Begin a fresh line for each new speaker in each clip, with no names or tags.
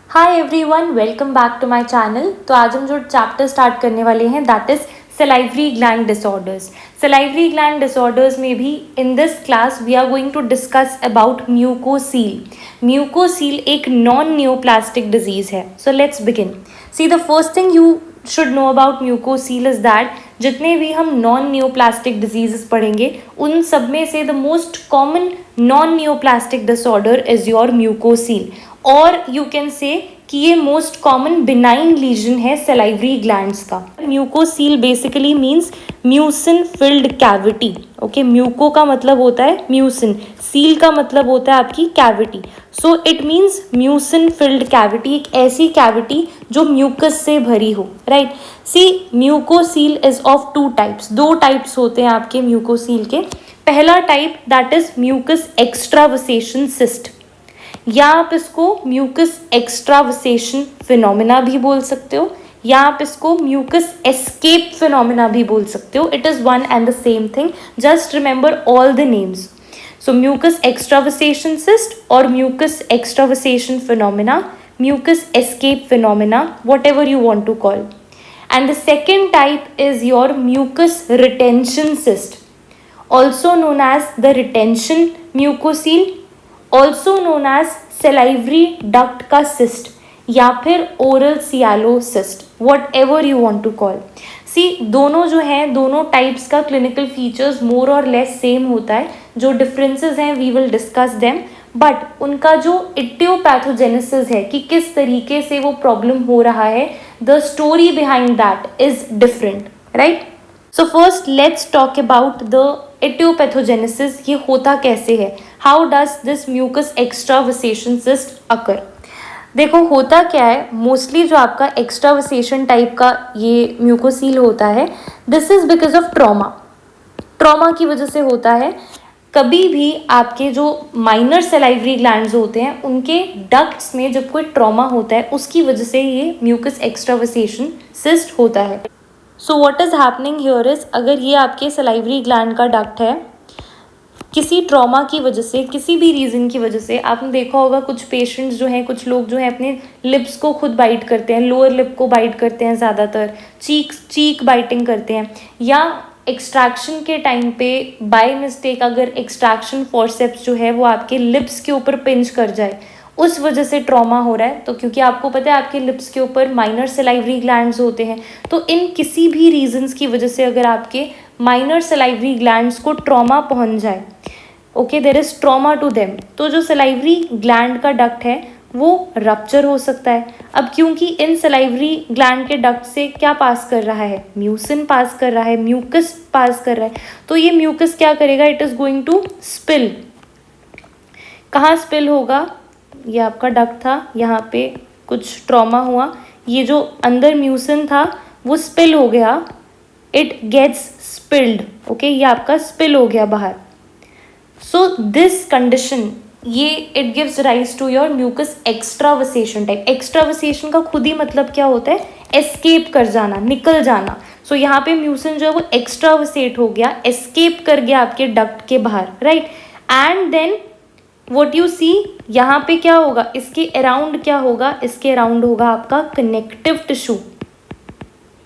Hi everyone, welcome back to my channel. तो आज हम जो चैप्टर स्टार्ट करने वाले हैं that is salivary gland disorders. Salivary gland disorders में भी in this class we are going to discuss about mucocele. Mucocele एक नॉन न्यूप्लास्टिक डिजीज है। So let's begin. See the first thing you should know about mucocele is that जितने भी हम non neoplastic diseases पढ़ेंगे उन सब में से the most common non neoplastic disorder is your mucocele, और यू कैन से कि ये मोस्ट कॉमन बिनाइन लीजन है सलाइवरी ग्लैंड्स का। Mucocele basically means mucin filled cavity. Okay, muco का मतलब होता है म्यूसिन, सील का मतलब होता है आपकी cavity. So it means mucin filled cavity, एक ऐसी कैविटी जो म्यूकस से भरी हो। Right, see mucocele is of two types. दो टाइप्स होते हैं आपके म्यूकोसील के। पहला type that is mucus extravasation cyst, या आप इसको म्यूकस एक्स्ट्रावसेशन फिनोमिना भी बोल सकते हो, या आप इसको म्यूकस एस्केप फिनोमिना भी बोल सकते हो। It is one and the same thing, just remember all the names. So mucus extravasation cyst और mucus extravasation phenomena, mucus escape phenomena, whatever you want to call. And the second type is your mucus retention cyst, also known as the retention mucocele, also known as salivary duct का cyst या फिर oral sialo cyst, whatever you want to call। See, दोनों जो हैं, दोनों types का clinical features मोर और less same होता है। जो डिफरेंसेस हैं we will discuss them, but उनका जो इटियोपैथोजेनेसिस है कि किस तरीके से वो प्रॉब्लम हो रहा है, the story behind that is different. Right, so first let's talk about the etiopathogenesis. ये होता कैसे है, how does this mucus extravasation cyst occur. देखो होता क्या है, मोस्टली जो आपका एक्स्ट्रावसेशन टाइप का ये म्यूकोसील होता है, this is because of trauma की वजह से होता है। कभी भी आपके जो माइनर सलाइवरी ग्लैंड्स होते हैं उनके डक्ट्स में जब कोई ट्रॉमा होता है उसकी वजह से ये म्यूकस एक्स्ट्रावसेशन सिस्ट होता है। So what is happening here is, अगर ये आपके सलाइवरी ग्लैंड का डक्ट है, किसी ट्रॉमा की वजह से, किसी भी रीज़न की वजह से, आपने देखा होगा कुछ पेशेंट्स जो हैं, कुछ लोग जो हैं अपने लिप्स को खुद बाइट करते हैं, लोअर लिप को बाइट करते हैं, ज़्यादातर चीक बाइटिंग करते हैं, या एक्सट्रैक्शन के टाइम पे बाय मिस्टेक अगर एक्सट्रैक्शन फॉरसेप्स जो है वो आपके लिप्स के ऊपर पिंच कर जाए, उस वजह से ट्रॉमा हो रहा है। तो क्योंकि आपको पता है आपके लिप्स के ऊपर माइनर सलाइवरी ग्लैंड्स होते हैं, तो इन किसी भी रीजंस की वजह से अगर आपके माइनर सलाइवरी ग्लैंड्स को ट्रॉमा पहुंच जाए, okay, there is trauma to them, तो जो सलाइवरी ग्लैंड का डक्ट है वो रप्चर हो सकता है। अब क्योंकि इन सलाइवरी ग्लैंड के डक्ट से क्या पास कर रहा है, म्यूसिन पास कर रहा है, म्यूकस पास कर रहा है, तो ये म्यूकस क्या करेगा, it is going to spill. कहाँ स्पिल होगा, ये आपका डक्ट था, यहाँ पे कुछ ट्रॉमा हुआ, ये जो अंदर म्यूसिन था वो स्पिल हो गया, इट गेट्स स्पिल्ड। ओके, ये आपका स्पिल हो गया बाहर। सो दिस कंडीशन, ये it gives rise to your mucus extravasation type. Extravasation का खुद ही मतलब क्या होता है, एस्केप कर जाना, निकल जाना। सो यहाँ पे म्यूसिन जो है वो एक्स्ट्रावसेट हो गया, एस्केप कर गया आपके डक्ट के बाहर। Right, and then what you see, यहाँ पे क्या होगा, इसके अराउंड क्या होगा, इसके अराउंड होगा आपका connective tissue.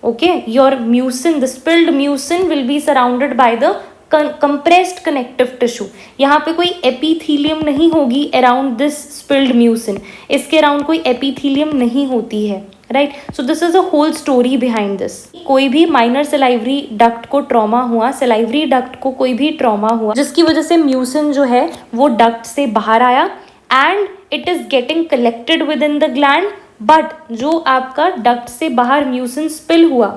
Okay, your mucin, the spilled mucin will be surrounded by the compressed connective tissue. यहाँ पे कोई एपिथीलियम नहीं होगी अराउंड दिस स्पिल्ड म्यूसिन, इसके अराउंड कोई एपिथीलियम नहीं होती है। Right, so this is a whole story behind this. कोई भी माइनर सलाइवरी डक्ट को ट्रॉमा हुआ, सलाइवरी डक्ट को कोई भी ट्रॉमा हुआ जिसकी वजह से म्यूसिन जो है वो डक्ट से बाहर आया and it is getting collected with in the gland, but जो आपका डक्ट से बाहर म्यूसिन स्पिल हुआ,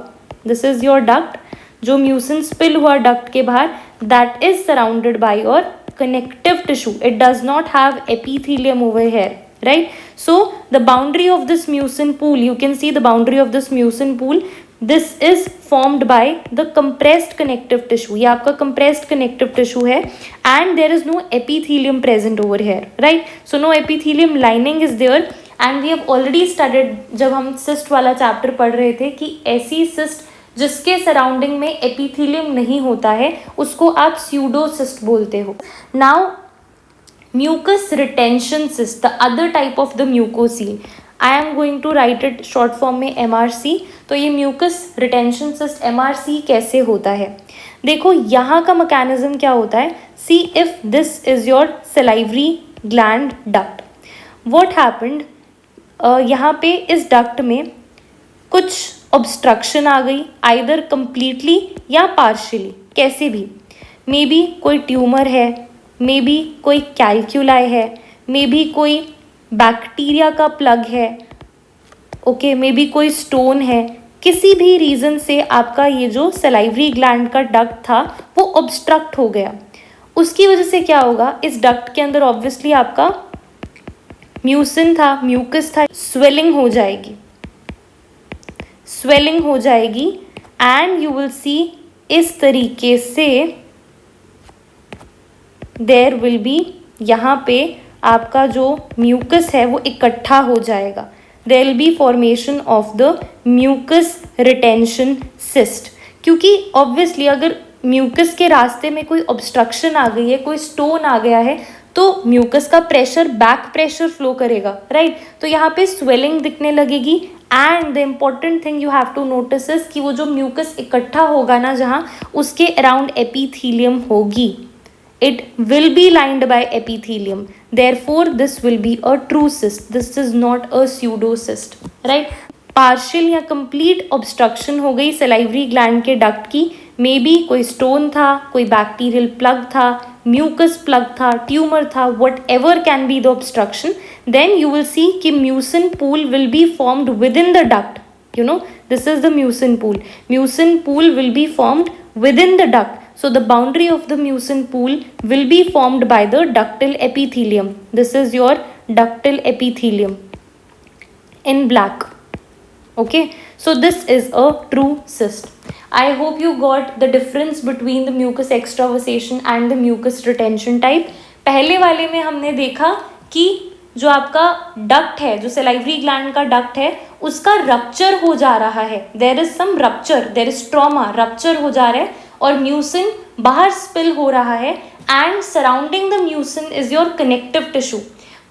दिस इज योर डक्ट, जो म्यूसिन स्पिल हुआ डक्ट के बाहर, that is surrounded by your connective tissue, it does not have epithelium over here. Right, so the boundary of this mucin pool, you can see the boundary of this mucin pool, this is formed by the compressed connective tissue। ये आपका compressed connective tissue है and there is no epithelium present over here। Right, so no epithelium lining is there and we have already studied, जब हम cyst वाला chapter पढ़ रहे थे, कि ऐसी cyst जिसके सराउंडिंग में एपिथेलियम नहीं होता है उसको आप स्यूडोसिस्ट बोलते हो। Now mucus retention cyst, the other type of the mucocele. I am going to write it short form में MRC. तो ये म्यूकस रिटेंशन सिस्ट MRC कैसे होता है? देखो यहाँ का मैकेनिज्म क्या होता है. See if this is your salivary gland duct. What happened, यहाँ पे इस डक्ट में कुछ ऑब्स्ट्रक्शन आ गई, आइदर कंप्लीटली या पार्शियली, कैसे भी. मे बी कोई ट्यूमर है, मे बी कोई कैल्कुलाई है, मे बी कोई बैक्टीरिया का प्लग है, ओके, मे बी कोई स्टोन है. किसी भी रीज़न से आपका ये जो सलाइवरी ग्लैंड का डक्ट था वो ऑब्स्ट्रक्ट हो गया. उसकी वजह से क्या होगा, इस डक्ट के अंदर ऑब्वियसली आपका म्यूसिन था, म्यूकस था, स्वेलिंग हो जाएगी, स्वेलिंग हो जाएगी. एंड यू विल सी इस तरीके से देयर विल बी, यहाँ पे आपका जो म्यूकस है वो इकट्ठा हो जाएगा. There will be formation of the mucus retention cyst. क्योंकि ऑब्वियसली अगर म्यूकस के रास्ते में कोई ऑब्स्ट्रक्शन आ गई है, कोई स्टोन आ गया है, तो म्यूकस का प्रेशर बैक प्रेशर फ्लो करेगा, राइट. तो यहाँ पे स्वेलिंग दिखने लगेगी. And the important thing you have to notice is कि वो जो म्यूकस इकट्ठा होगा ना, जहाँ उसके अराउंड एपिथीलियम होगी. It will be lined by epithelium. Therefore, this will be a true cyst. This is not a pseudo cyst, right? Partial या complete obstruction हो गई salivary gland के duct की. Maybe कोई stone था, कोई bacterial plug था, mucus plug था, tumor था, whatever can be the obstruction. Then you will see कि mucin pool will be formed within the duct. You know, this is the mucin pool. Mucin pool will be formed within the duct. So the boundary of the mucin pool will be formed by the ductal epithelium. This is your ductal epithelium in black. Okay, so this is a true cyst. I hope you got the difference between the mucus extravasation and the mucus retention type. पहले वाले में हमने देखा कि जो आपका duct है, जो सलाइवरी ग्लैंड का डक्ट है, उसका रप्चर हो जा रहा है. There is some rupture, there is trauma, rupture हो जा रहा है और म्यूसिन बाहर स्पिल हो रहा है. And surrounding the mucin is your connective tissue.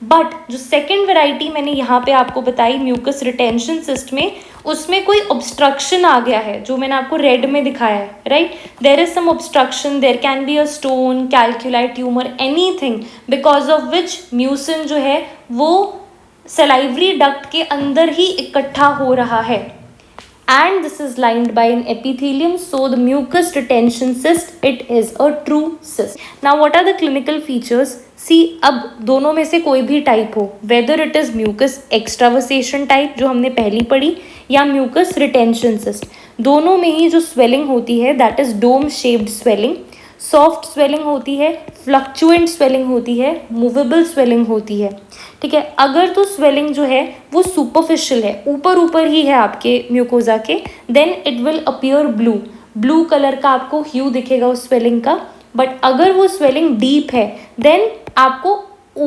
But जो सेकेंड वेराइटी मैंने यहाँ पे आपको बताई म्यूकस रिटेंशन सिस्ट में, उसमें कोई ऑब्स्ट्रक्शन आ गया है, जो मैंने आपको रेड में दिखाया है, right. There is some obstruction, there can be a stone, calculi, tumour, anything, because of which mucin जो है वो सलाइवरी डक्ट के अंदर ही इकट्ठा हो रहा है. And this is lined by an epithelium, so the mucus retention cyst, it is a true cyst. Now what are the clinical features? See, अब दोनों में से कोई भी टाइप हो, whether it is mucus extravasation type जो हमने पहली पढ़ी या mucus retention cyst, दोनों में ही जो swelling होती है that is dome shaped swelling, soft swelling होती है, फ्लक्चुएंट स्वेलिंग होती है, मूवेबल स्वेलिंग होती है. ठीक है, अगर तो स्वेलिंग जो है वो सुपरफिशियल है, ऊपर ऊपर ही है आपके म्यूकोजा के, then it will appear blue, blue colour का आपको ह्यू दिखेगा उस स्वेलिंग का. बट अगर वो स्वेलिंग डीप है देन आपको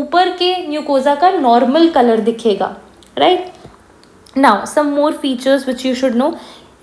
ऊपर के म्यूकोजा का नॉर्मल कलर दिखेगा, right. Now some more features which you should know.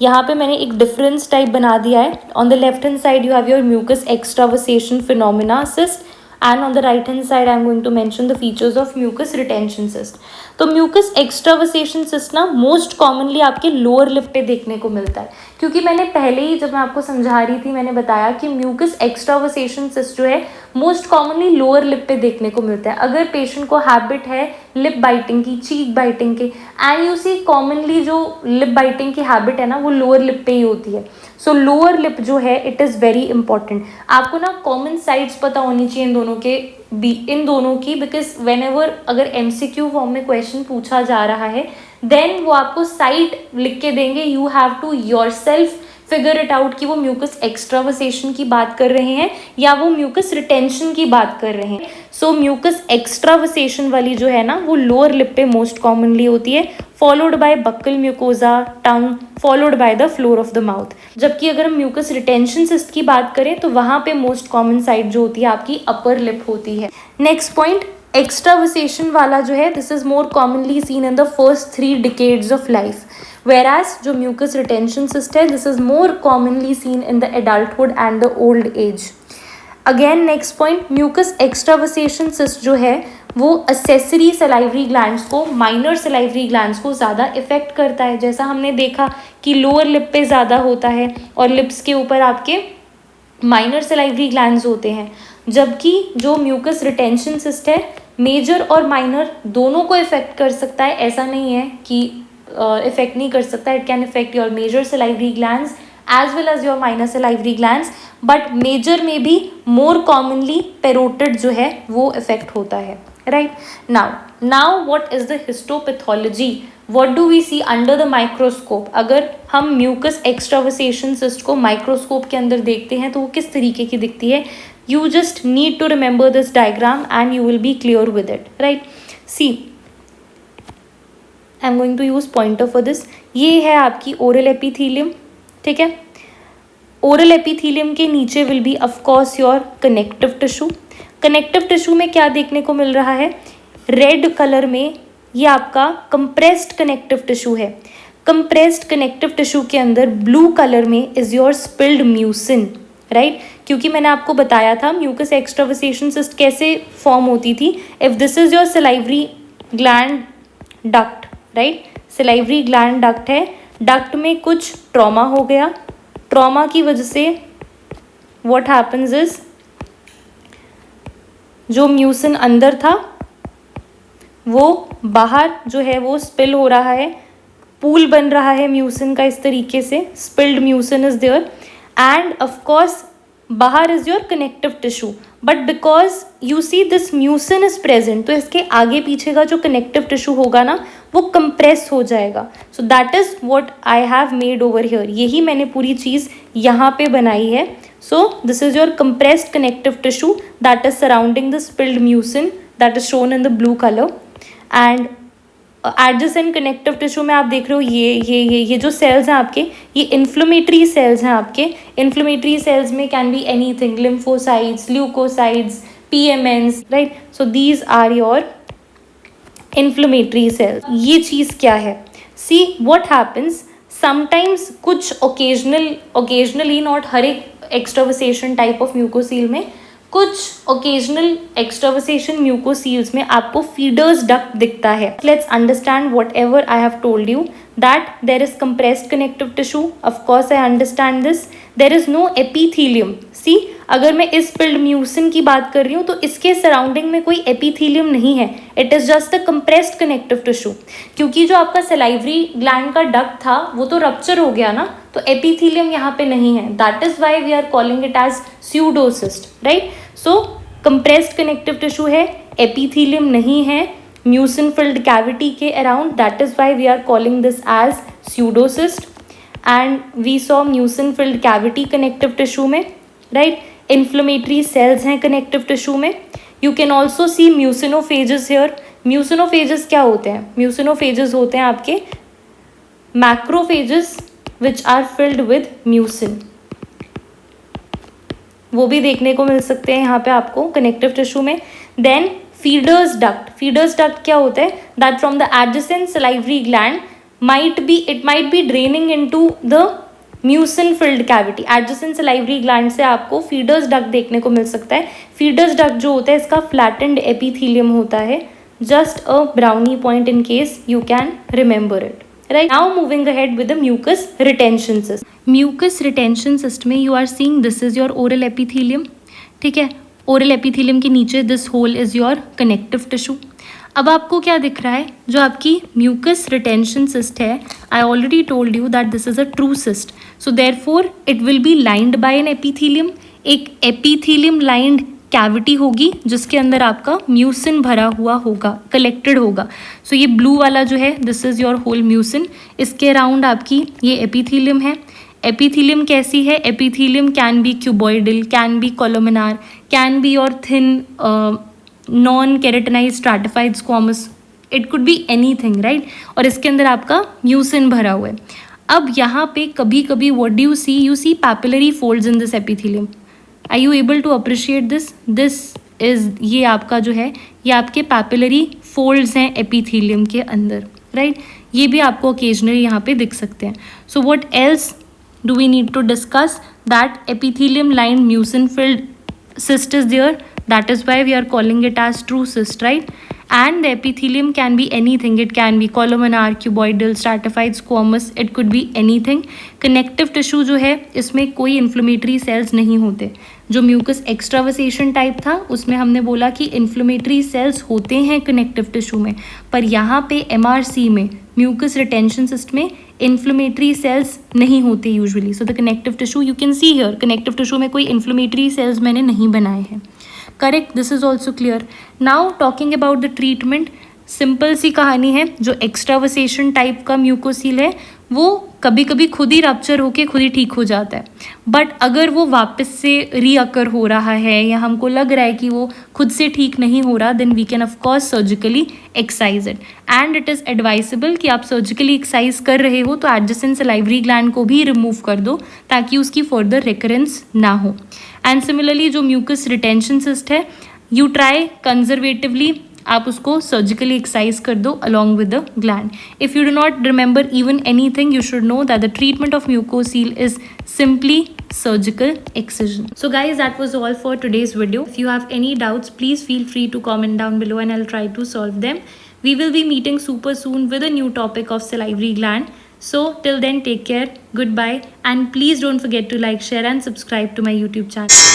यहाँ पे मैंने एक डिफरेंस टाइप बना दिया है. On the left hand side you have your mucus extravasation phenomena cyst, and on the right hand side I am going to mention the features of mucus retention cyst. तो mucus extravasation cyst ना most commonly आपके lower lip पे देखने को मिलता है, क्योंकि मैंने पहले ही जब मैं आपको समझा रही थी मैंने बताया कि mucus extravasation cyst जो है मोस्ट कॉमनली लोअर लिप पे देखने को मिलता है. अगर पेशेंट को हैबिट है लिप बाइटिंग की, चीक बाइटिंग की, एंड यू सी कॉमनली जो लिप बाइटिंग की हैबिट है ना वो लोअर लिप पे ही होती है. सो लोअर लिप जो है इट इज़ वेरी इंपॉर्टेंट. आपको ना कॉमन साइड्स पता होनी चाहिए इन दोनों की, बिकॉज वेन एवर अगर MCQ फॉर्म में क्वेश्चन पूछा जा रहा है देन वो आपको साइड लिख के देंगे. You have to yourself figure it out कि वो म्यूकस एक्सट्रावसेशन की बात कर रहे हैं या वो म्यूकस रिटेंशन की बात कर रहे हैं. सो म्यूकस एक्सट्रावसेशन वाली जो है ना वो लोअर लिप पे मोस्ट कॉमनली होती है, followed by buccal mucosa, tongue, followed by the floor of the mouth. जबकि अगर हम म्यूकस रिटेंशन सिस्ट की बात करें तो वहाँ पे मोस्ट कॉमन साइड जो होती है आपकी अपर लिप होती है. नेक्स्ट पॉइंट, एक्सट्रावसेशन वाला जो है this is more commonly seen in the first 3 decades of life, whereas जो mucus retention cyst है this is more commonly seen in the adulthood and the old age. Again next point, mucus extravasation cyst जो है वो accessory salivary glands को, minor salivary glands को ज़्यादा effect करता है। जैसा हमने देखा कि लोअर लिप पे ज़्यादा होता है और लिप्स के ऊपर आपके माइनर सलाइवरी ग्लैंड्स होते हैं, जबकि जो म्यूकस रिटेंशन सिस्ट है मेजर और माइनर दोनों को इफेक्ट कर सकता है। ऐसा नहीं है कि इफेक्ट नहीं कर सकता, it can effect your major salivary glands as well as your minor salivary glands, but major में भी मोर कॉमनली पेरोटिड जो है वो इफेक्ट होता है, right. Now what is the histopathology, what do we see under the microscope. अगर हम mucus extravasation cyst को माइक्रोस्कोप के अंदर देखते हैं तो वो किस तरीके की दिखती है, you just need to remember this diagram and you will be clear with it, right? See, I'm going to use pointer for this. ये है आपकी oral epithelium, ठीक है। oral epithelium के नीचे will be of course your connective tissue. connective tissue में क्या देखने को मिल रहा है, रेड कलर में ये आपका compressed connective tissue है। compressed connective tissue के अंदर ब्लू कलर में is your spilled mucin, right क्योंकि मैंने आपको बताया था म्यूकस एक्स्ट्रावसेशन सिस्ट कैसे फॉर्म होती थी। If this is your salivary gland duct, right, salivary gland duct है, डक्ट में कुछ ट्रॉमा हो गया, ट्रॉमा की वजह से व्हाट हैपन्स इज जो म्यूसिन अंदर था वो बाहर जो है वो स्पिल हो रहा है, पूल बन रहा है म्यूसिन का इस तरीके से, spilled mucin is there and of course बाहर is your connective tissue, but because you see this mucin is present तो इसके आगे पीछे का जो कनेक्टिव टिश्यू होगा ना वो कंप्रेस हो जाएगा। So that is what I have made over here, यही मैंने पूरी चीज़ यहाँ पे बनाई है। सो this is your compressed connective tissue that is surrounding the spilled mucin that is shown in the blue colour and adjacent connective tissue में आप देख रहे हो ये जो सेल्स हैं आपके, ये इन्फ्लेमेटरी सेल्स हैं आपके। इन्फ्लेमेटरी सेल्स में can be anything, lymphocytes, leukocytes, PMNs, right. So these are your inflammatory cells. ये चीज़ क्या है, सी व्हाट हैपन्स समटाइम्स कुछ ओकेजनली, नॉट हर एक एक्स्ट्रावसेशन टाइप ऑफ म्यूकोसील में, कुछ ओकेजनल एक्स्ट्रावसेशन म्यूकोसील्स में आपको फीडर्स डक्ट दिखता है। Let's understand whatever I have told you that there is compressed connective tissue, of course I understand this, there is no epithelium. See अगर मैं इस स्पिल्ड म्यूसिन की बात कर रही हूँ तो इसके सराउंडिंग में कोई एपीथीलियम नहीं है, it is just the compressed connective tissue. क्योंकि जो आपका सलाइवरी ग्लैंड का डक्ट था वो तो रप्चर हो गया ना, तो एपीथीलियम यहाँ पे नहीं है, that is why we are calling it as pseudocyst, right. So compressed connective tissue है, एपीथीलियम नहीं है म्यूसिन फिल्ड कैविटी के around, that is why we are calling this as pseudocyst. And we saw mucin filled cavity connective tissue में, right, inflammatory cells हैं connective tissue में। You can also see mucinophages here. Mucinophages क्या होते हैं, mucinophages होते हैं आपके macrophages which are filled with mucin, वो भी देखने को मिल सकते हैं यहाँ पे आपको कनेक्टिव टिश्यू में। Then feeders duct, feeders duct क्या होता है, that from the adjacent salivary gland it might be draining into the mucin filled cavity। Adjacent salivary gland से आपको फीडर्स डक्ट देखने को मिल सकता है। फीडर्स डक्ट जो होता है इसका फ्लैटेंड एपीथीलियम होता है, just a brownie point in case you can remember it, right. Now moving ahead with the mucus retention cyst. Mucus retention cyst में you are seeing this is your oral epithelium, ठीक है। Oral epithelium के नीचे this whole is your connective tissue. अब आपको क्या दिख रहा है, जो आपकी म्यूकस रिटेंशन सिस्ट है, I already told you that this is a true cyst, so therefore it will be lined by an epithelium. एक एपीथीलियम लाइंड कैविटी होगी जिसके अंदर आपका म्यूसिन भरा हुआ होगा, कलेक्टेड होगा। सो ये ब्लू वाला जो है this is your whole mucin, इसके अराउंड आपकी ये एपीथीलियम है। एपीथीलियम कैसी है, epithelium can be cuboidal, can be columnar, can be और thin non keratinize stratified squamous, it could be anything, right. और इसके अंदर आपका म्यूसिन भरा हुआ है। अब यहाँ पे कभी कभी what do you see papillary folds in this epithelium. Are you able to appreciate this is, ये आपका जो है ये आपके पैपिलरी फोल्ड्स हैं एपीथीलियम के अंदर, राइट। ये भी आपको ओकेजनली यहाँ पे दिख सकते हैं। So what else do we need to discuss, that epithelium lined mucin filled cyst is there, that is why we are calling it as true cyst, right? And the epithelium can be anything. It can be columnar, cuboidal, stratified, squamous, it could be anything. Connective tissue जो है इसमें कोई inflammatory cells नहीं होते. जो mucus extravasation type था उसमें हमने बोला कि इन्फ्लेमेटरी सेल्स होते हैं कनेक्टिव टिश्यू में, पर यहाँ पे MRC में म्यूकस रिटेंशन सिस्ट में इन्फ्लेमेटरी सेल्स नहीं होते usually. So the connective tissue you can see here, connective tissue में कोई इन्फ्लेमेटरी सेल्स मैंने नहीं बनाए हैं. Correct, this is also clear. Now talking about the treatment, simple सी कहानी है. जो एक्स्ट्रावसेशन टाइप का म्यूकोसील है वो कभी कभी खुद ही रप्चर होके खुद ही ठीक हो जाता है, बट अगर वो वापस से रीअकर हो रहा है या हमको लग रहा है कि वो खुद से ठीक नहीं हो रहा, then we can of course surgically excise it. And it is advisable कि आप सर्जिकली एक्साइज कर रहे हो तो एडजेसेंट सलाइवरी ग्लैंड को भी रिमूव कर दो ताकि उसकी फर्दर रिकरेंस ना हो. एंड सिमिलरली जो म्यूकस रिटेंशन सिस्ट है, यू ट्राई कंजर्वेटिवली आप उसको सर्जिकली एक्साइज कर दो along with the gland. If you do not remember even anything, you should know that the treatment of mucocele is simply surgical excision. So guys, that was all for today's video. If you have any doubts, please feel free to comment down below and I'll try to solve them. We will be meeting super soon with a new topic of salivary gland. So till then, take care, goodbye, and please don't forget to like, share and subscribe to my YouTube channel.